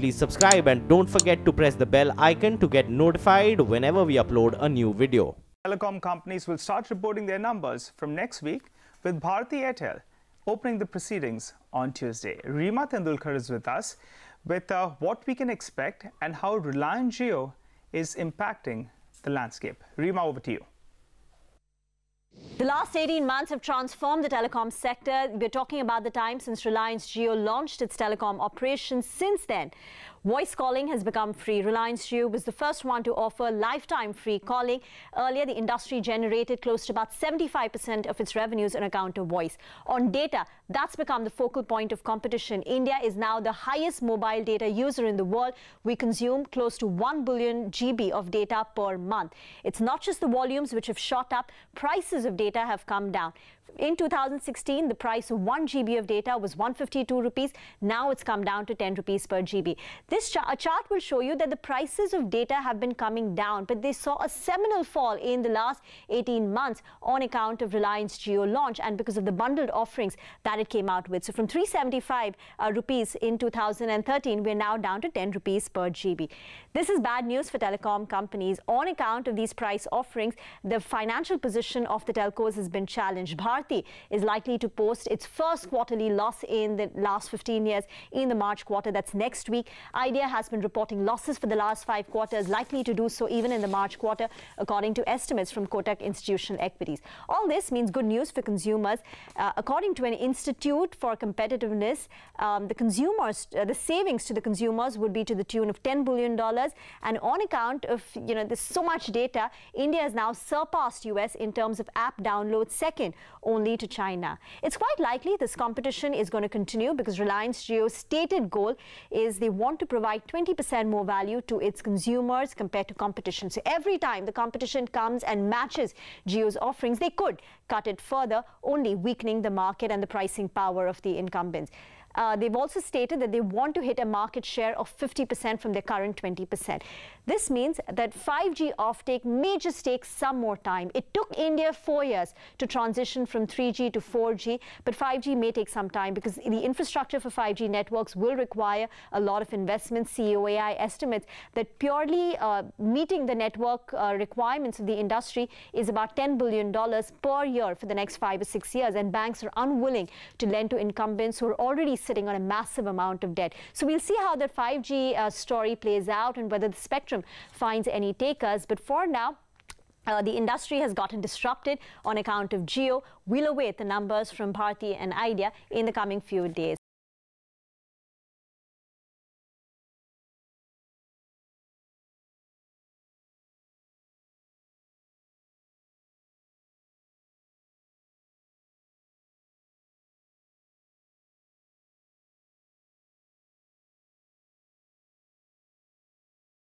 please subscribe and don't forget to press the bell icon to get notified whenever we upload a new video. Telecom companies will start reporting their numbers from next week, with Bharti Airtel opening the proceedings on Tuesday. Reema Tendulkar is with us with what we can expect and how Reliance Jio is impacting the landscape. Reema, over to you. The last 18 months have transformed the telecom sector. We're talking about the time since Reliance Jio launched its telecom operations. Since then, voice calling has become free. Reliance Jio was the first one to offer lifetime free calling. Earlier, the industry generated close to about 75% of its revenues on account of voice. On data, that's become the focal point of competition. India is now the highest mobile data user in the world. We consume close to 1 billion GB of data per month. It's not just the volumes which have shot up. Prices of data have come down. In 2016, the price of 1 GB of data was 152 rupees. Now it's come down to 10 rupees per GB. This chart will show you that the prices of data have been coming down, but they saw a seminal fall in the last 18 months on account of Reliance Jio launch and because of the bundled offerings that it came out with. So from 375 rupees in 2013, we're now down to 10 rupees per GB. This is bad news for telecom companies. On account of these price offerings, the financial position of the telcos has been challenged. Bharti is likely to post its first quarterly loss in the last 15 years in the March quarter. That's next week. Idea has been reporting losses for the last 5 quarters, likely to do so even in the March quarter, according to estimates from Kotak Institutional Equities. All this means good news for consumers. According to an Institute for Competitiveness, the savings to the consumers would be to the tune of $10 billion. And on account of, there's so much data, India has now surpassed US in terms of app downloads, second only to China. It's quite likely this competition is going to continue because Reliance Jio's stated goal is they want to provide 20% more value to its consumers compared to competition. So every time the competition comes and matches Jio's offerings, they could cut it further, only weakening the market and the pricing power of the incumbents. They've also stated that they want to hit a market share of 50% from their current 20%. This means that 5G offtake may just take some more time. It took India 4 years to transition from 3G to 4G, but 5G may take some time because the infrastructure for 5G networks will require a lot of investment. COAI estimates that purely meeting the network requirements of the industry is about $10 billion per year for the next 5 or 6 years, and banks are unwilling to lend to incumbents who are already sitting on a massive amount of debt. So we'll see how that 5G story plays out and whether the spectrum finds any takers. But for now, the industry has gotten disrupted on account of Jio. We'll await the numbers from Bharti and Idea in the coming few days.